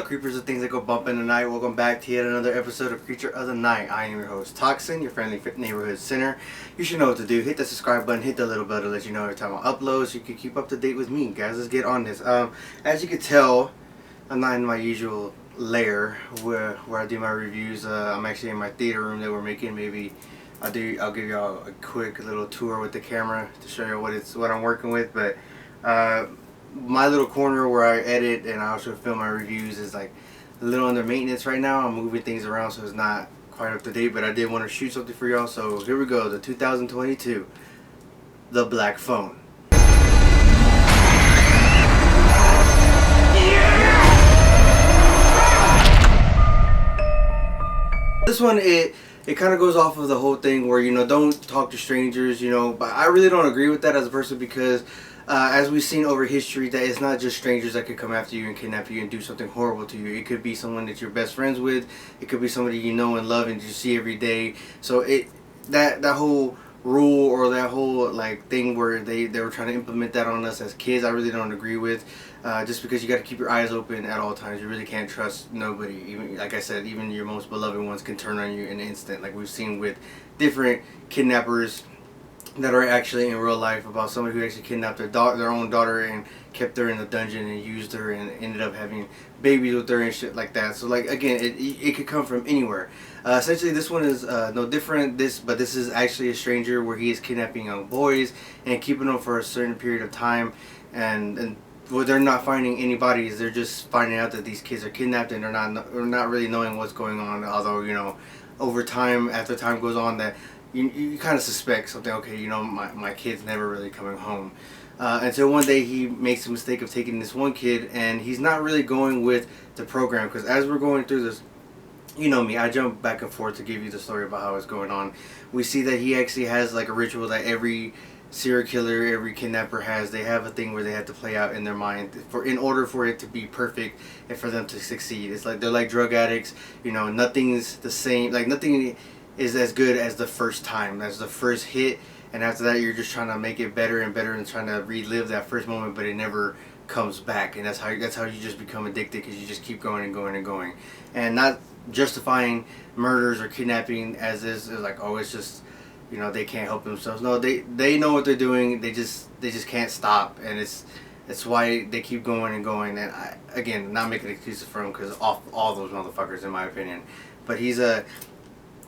creepers and things that go bump in the night. Welcome back to yet another episode of Creature of the Night. I am your host, Toxin, your friendly neighborhood sinner. You should know what to do. Hit the subscribe button, hit the little bell to let you know every time I upload so you can keep up to date with me. Guys, let's get on this. As you can tell, I'm not in my usual lair where I do my reviews. I'm actually in my theater room that we're making. Maybe I'll give y'all a quick little tour with the camera to show you what I'm working with. But my little corner where I edit and I also film my reviews is like a little under maintenance right now. I'm moving things around so it's not quite up to date, but I did want to shoot something for y'all. So here we go, the 2022 The Black Phone. This one, it kind of goes off of the whole thing where, don't talk to strangers, but I really don't agree with that as a person because as we've seen over history, that it's not just strangers that could come after you and kidnap you and do something horrible to you. It could be someone that you're best friends with. It could be somebody you know and love and you see every day. So that whole rule or that whole thing where they were trying to implement that on us as kids, I really don't agree with. Just because you got to keep your eyes open at all times. You really can't trust nobody. Even like I said, even your most beloved ones can turn on you in an instant, like we've seen with different kidnappers that are actually in real life, about somebody who actually kidnapped their own daughter and kept her in the dungeon and used her and ended up having babies with her and shit like that. So again, it could come from anywhere. Essentially, this one is no different. But this is actually a stranger where he is kidnapping young boys and keeping them for a certain period of time, and well, they're not finding any bodies. They're just finding out that these kids are kidnapped and they're not really knowing what's going on. Although over time, after time goes on, that you kind of suspect something. Okay, my kid's never really coming home. Until one day he makes the mistake of taking this one kid, and he's not really going with the program. Because as we're going through this, you know me, I jump back and forth to give you the story about how it's going on. We see that he actually has a ritual that every serial killer, every kidnapper has. They have a thing where they have to play out in their mind in order for it to be perfect and for them to succeed. It's like they're like drug addicts. Nothing's the same. Nothing is as good as the first time, as the first hit, and after that you're just trying to make it better and better and trying to relive that first moment, but it never comes back. And that's how you just become addicted, because you just keep going and going and going. And not justifying murders or kidnapping as is like, oh, it's just they can't help themselves. No, they know what they're doing. They just can't stop, and it's why they keep going and going. And again, not making excuses for him, because all those motherfuckers, in my opinion. But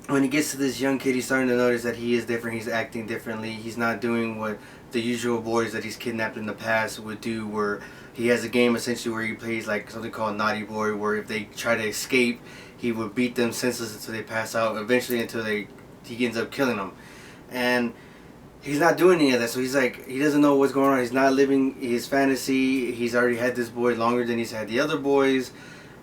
when he gets to this young kid, he's starting to notice that he is different. He's acting differently. He's not doing what the usual boys that he's kidnapped in the past would do, where he has a game essentially where he plays something called Naughty Boy, where if they try to escape, he would beat them senseless until they pass out, eventually until he ends up killing them. And he's not doing any of that, so he doesn't know what's going on. He's not living his fantasy. He's already had this boy longer than he's had the other boys.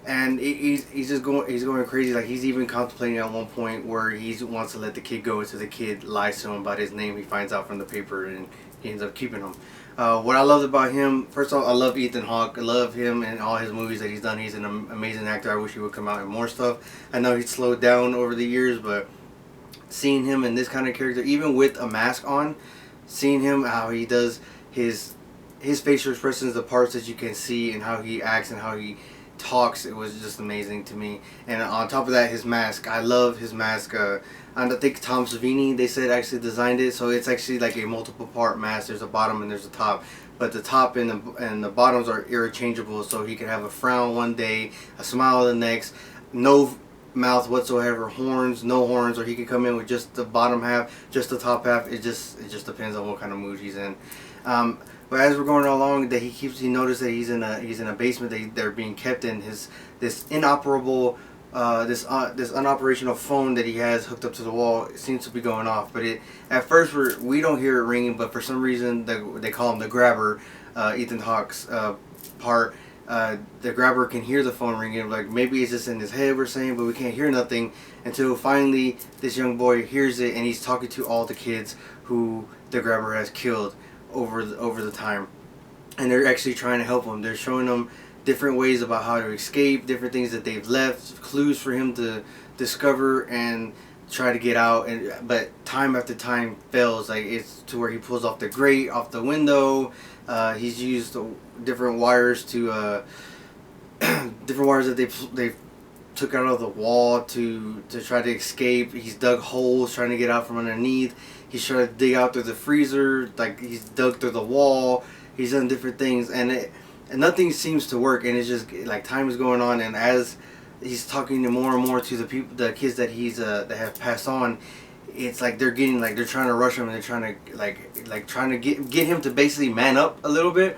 And he's going crazy. He's even contemplating at one point where he wants to let the kid go until the kid lies to him about his name. He finds out from the paper and he ends up keeping him. What I loved about him, first of all, I love Ethan Hawke. I love him and all his movies that he's done. He's an amazing actor. I wish he would come out in more stuff. I know he's slowed down over the years, but seeing him in this kind of character, even with a mask on, seeing him, how he does his facial expressions, the parts that you can see, and how he acts and how he talks, it was just amazing to me. And on top of that, his mask, I love his mask. I think Tom Savini, they said, actually designed it, so it's actually like a multiple part mask. There's a bottom and there's a top, but the top and the bottoms are interchangeable, so he can have a frown one day, a smile the next, no mouth whatsoever, no horns, or he can come in with just the bottom half, just the top half. It just depends on what kind of mood he's in. But as we're going along, that he noticed that he's in a basement that they're being kept in. This inoperable this unoperational phone that he has hooked up to the wall, it seems to be going off. But at first we don't hear it ringing, but for some reason they call him the grabber, Ethan Hawke's part. The grabber can hear the phone ringing. Maybe it's just in his head, we're saying, but we can't hear nothing until finally this young boy hears it, and he's talking to all the kids who the grabber has killed over the time, and they're actually trying to help him. They're showing him different ways about how to escape, different things that they've left, clues for him to discover and try to get out. But time after time fails. It's to where he pulls off the grate, off the window. He's used different wires to different wires that they took out of the wall to try to escape. He's dug holes trying to get out from underneath. He's trying to dig out through the freezer. Like, he's dug through the wall. He's done different things, and nothing seems to work. And it's just like time is going on, and as he's talking to more and more to the kids that he's that have passed on, it's like they're trying to rush him, and they're trying to trying to get him to basically man up a little bit,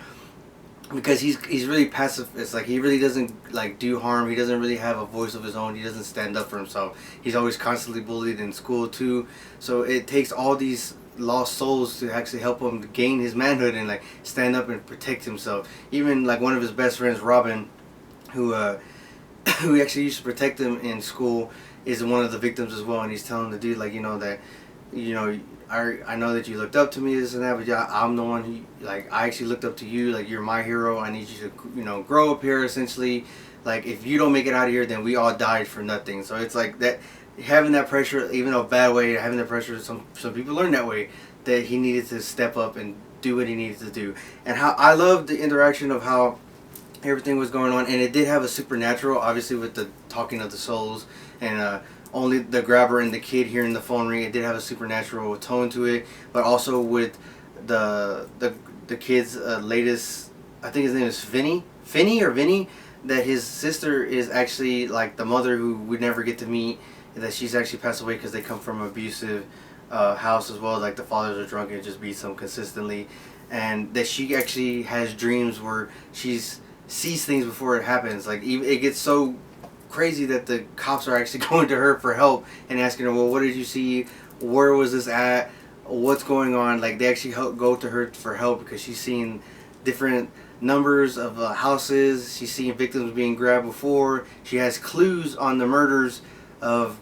because he's really passive. It's like he really doesn't like do harm. He doesn't really have a voice of his own. He doesn't stand up for himself. He's always constantly bullied in school too. So it takes all these lost souls to actually help him gain his manhood and like stand up and protect himself. Even like one of his best friends, Robin, who who actually used to protect him in school, is one of the victims as well. And he's telling the dude, like, that, I know that you looked up to me, this and that, but yeah, I'm the one who, like, I actually looked up to you. Like, you're my hero. I need you to, grow up here, essentially. Like, if you don't make it out of here, then we all died for nothing. So it's like that, having that pressure, even though bad way, having that pressure, some people learn that way, that he needed to step up and do what he needed to do. And how I love the interaction of how everything was going on, and it did have a supernatural, obviously, with the talking of the souls, and only the grabber and the kid hearing the phone ring. It did have a supernatural tone to it, but also with the kid's latest, I think his name is Vinny, that his sister is actually like the mother who we never get to meet, that she's actually passed away because they come from an abusive house as well. Like, the fathers are drunk and just beats them consistently, and that she actually has dreams where she's sees things before it happens. Like, it gets so crazy that the cops are actually going to her for help and asking her, well, what did you see? Where was this at? What's going on? Like, they actually go to her for help because she's seeing different numbers of houses. She's seeing victims being grabbed before. She has clues on the murders of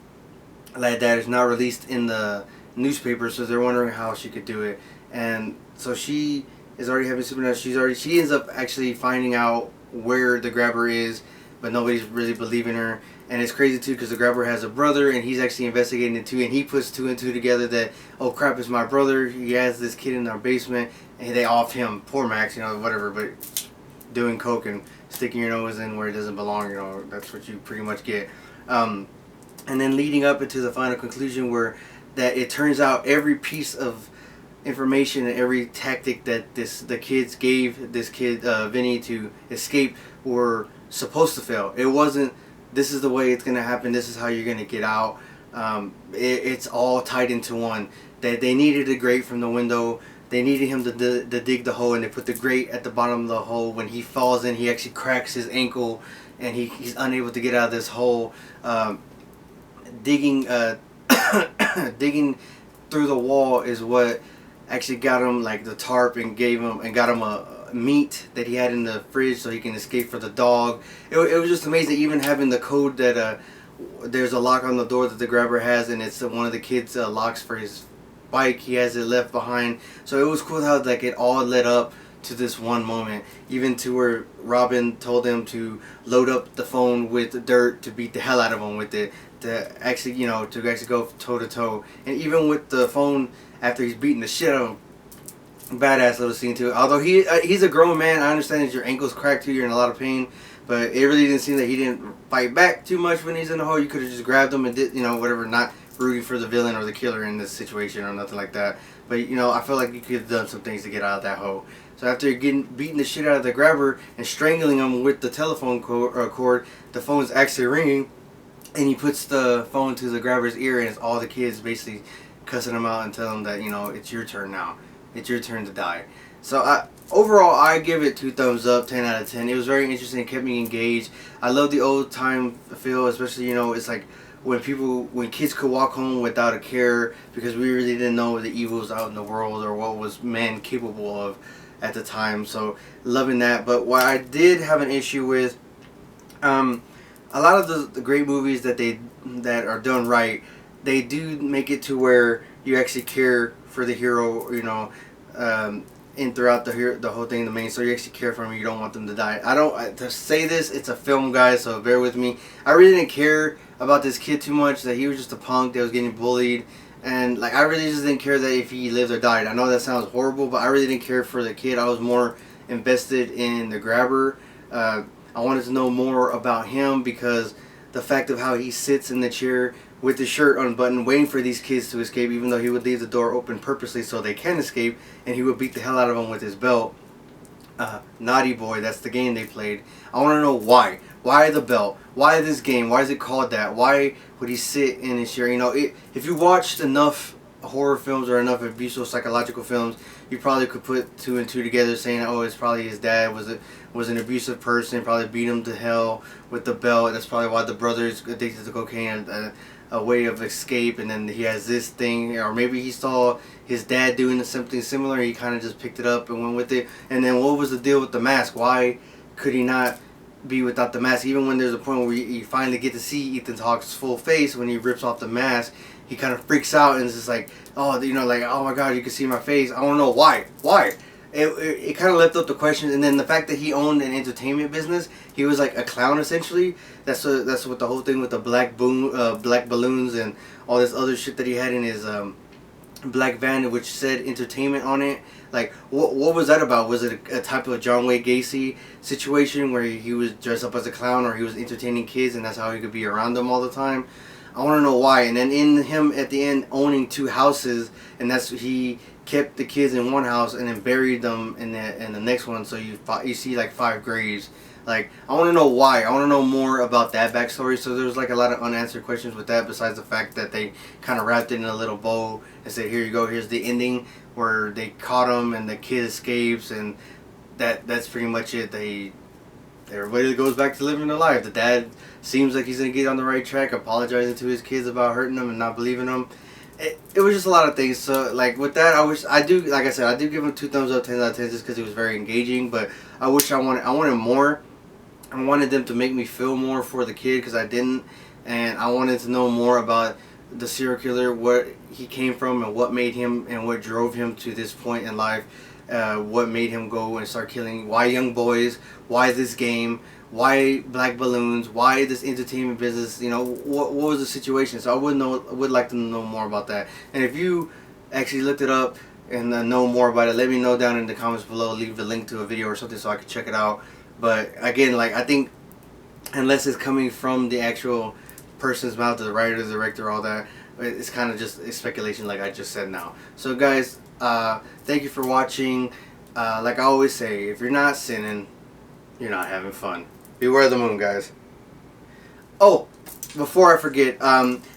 that is now released in the newspaper, so they're wondering how she could do it. And so she is already having supernatural. She ends up actually finding out where the grabber is, but nobody's really believing her. And it's crazy too, because the grabber has a brother, and he's actually investigating it too, and he puts two and two together that, oh crap, it's my brother. He has this kid in our basement, and they off him, poor Max, whatever, but doing coke and sticking your nose in where it doesn't belong, that's what you pretty much get. And then leading up into the final conclusion, where that it turns out every piece of information and every tactic that the kids gave this kid Vinny to escape were supposed to fail. It wasn't, this is the way it's gonna happen, this is how you're gonna get out. It's all tied into one. That they needed a grate from the window. They needed him to dig the hole, and they put the grate at the bottom of the hole. When he falls in, he actually cracks his ankle, and he's unable to get out of this hole. Digging digging through the wall is what actually got him like the tarp, and got him a meat that he had in the fridge so he can escape for the dog. It was just amazing, even having the code that there's a lock on the door that the grabber has, and it's one of the kids' locks for his bike. He has it left behind. So it was cool how like it all led up to this one moment, even to where Robin told him to load up the phone with dirt to beat the hell out of him with it, to actually go toe to toe. And even with the phone, after he's beating the shit out of him, badass little scene too. Although he's a grown man, I understand that your ankle's cracked too, you're in a lot of pain, but it really didn't seem that he didn't fight back too much when he's in the hole. You could have just grabbed him and did whatever, not rooting for the villain or the killer in this situation or nothing like that. But I feel like you could have done some things to get out of that hole. So after beating the shit out of the grabber and strangling him with the telephone cord, the phone's actually ringing, and he puts the phone to the grabber's ear, and it's all the kids basically cussing him out and telling him that it's your turn now. It's your turn to die. So overall, I give it 2 thumbs up, 10 out of 10. It was very interesting. It kept me engaged. I love the old time feel, especially it's like when kids could walk home without a care, because we really didn't know the evils out in the world or what was man capable of at the time. So loving that. But what I did have an issue with, a lot of the great movies that are done right, they do make it to where you actually care for the hero, and throughout the whole thing, the main story, you actually care for them. You don't want them to die. To say this, it's a film, guys, so bear with me. I really didn't care about this kid too much, that he was just a punk that was getting bullied, and like I really just didn't care that if he lived or died. I know that sounds horrible, but I really didn't care for the kid. I was more invested in the grabber. I wanted to know more about him because the fact of how he sits in the chair with the shirt unbuttoned, waiting for these kids to escape, even though he would leave the door open purposely so they can escape, and he would beat the hell out of them with his belt. Naughty Boy, that's the game they played. I want to know why. Why the belt? Why this game? Why is it called that? Why would he sit in his chair? You know, if you watched enough horror films or enough abusive psychological films, you probably could put two and two together, saying, oh, it's probably his dad was an abusive person, probably beat him to hell with the belt. That's probably why the brother's addicted to cocaine, a way of escape, and then he has this thing, or maybe he saw his dad doing something similar, he kind of just picked it up and went with it. And then what was the deal with the mask? Why could he not be without the mask? Even when there's a point where you finally get to see Ethan Hawke's full face, when he rips off the mask, he kind of freaks out and is just like, oh, you know, like, oh my god, you can see my face. I want to know why. It kind of left up the questions. And then the fact that he owned an entertainment business, he was like a clown essentially. That's what the whole thing with the black balloons and all this other shit that he had in his black van, which said entertainment on it. Like, what was that about? Was it a type of John Wayne Gacy situation where he was dressed up as a clown, or he was entertaining kids and that's how he could be around them all the time? I want to know why. And then in him at the end owning two houses, and that's he kept the kids in one house and then buried them in the next one. So you see like 5 graves. Like, I want to know why. I want to know more about that backstory. So there's like a lot of unanswered questions with that, besides the fact that they kind of wrapped it in a little bow and said, here you go, here's the ending where they caught him and the kid escapes, and that's pretty much it. Everybody goes back to living their life. The dad seems like he's going to get on the right track, apologizing to his kids about hurting them and not believing them. It was just a lot of things. So, like, with that, I do give him 2 thumbs up, 10 out of 10, just because it was very engaging. But I wish I wanted more. I wanted them to make me feel more for the kid, because I didn't. And I wanted to know more about the serial killer, what he came from, and what made him, and what drove him to this point in life. What made him go and start killing? Why young boys? Why this game? Why black balloons? Why this entertainment business? You know, what was the situation? So I would like to know more about that. And if you actually looked it up and know more about it, let me know down in the comments below. Leave the link to a video or something so I can check it out. But again, like, I think unless it's coming from the actual person's mouth, the writer, the director, all that, it's kind of just speculation, like I just said now. So guys, thank you for watching. Like I always say, if you're not sinning, you're not having fun. Beware the moon, guys. Oh, before I forget,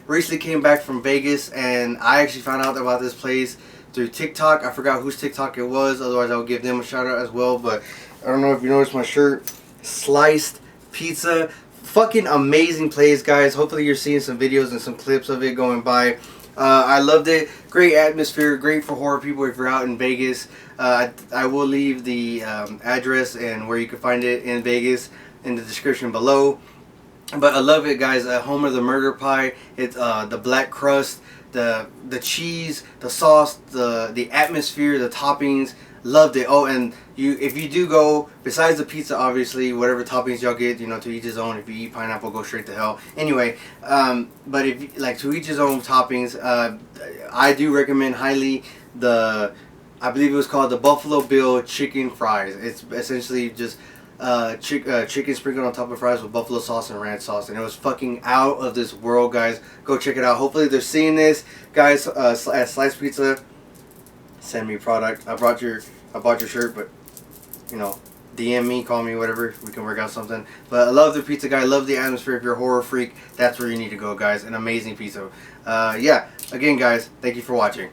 recently came back from Vegas, and I actually found out about this place through TikTok. I forgot whose TikTok it was, otherwise I would give them a shout out as well. But I don't know if you noticed my shirt. Sliced Pizza. Fucking amazing place, guys. Hopefully you're seeing some videos and some clips of it going by. I loved it. Great atmosphere. Great for horror people if you're out in Vegas. I will leave the address and where you can find it in Vegas in the description below. But I love it, guys. Home of the murder pie. It's the black crust, the cheese, the sauce, the atmosphere, the toppings. Loved it. Oh, and if you do go, besides the pizza, obviously, whatever toppings y'all get, you know, to each his own. If you eat pineapple, go straight to hell. Anyway, but if like to each his own toppings, I do recommend highly I believe it was called the Buffalo Bill chicken fries. It's essentially just chicken sprinkled on top of fries with buffalo sauce and ranch sauce, and it was fucking out of this world, guys. Go check it out. Hopefully they're seeing this, guys. At Slice Pizza, send me product. I bought your shirt, but you know, DM me, call me, whatever. We can work out something. But I love the pizza, guy. Love the atmosphere. If you're a horror freak, that's where you need to go, guys. An amazing pizza. Yeah. Again, guys, thank you for watching.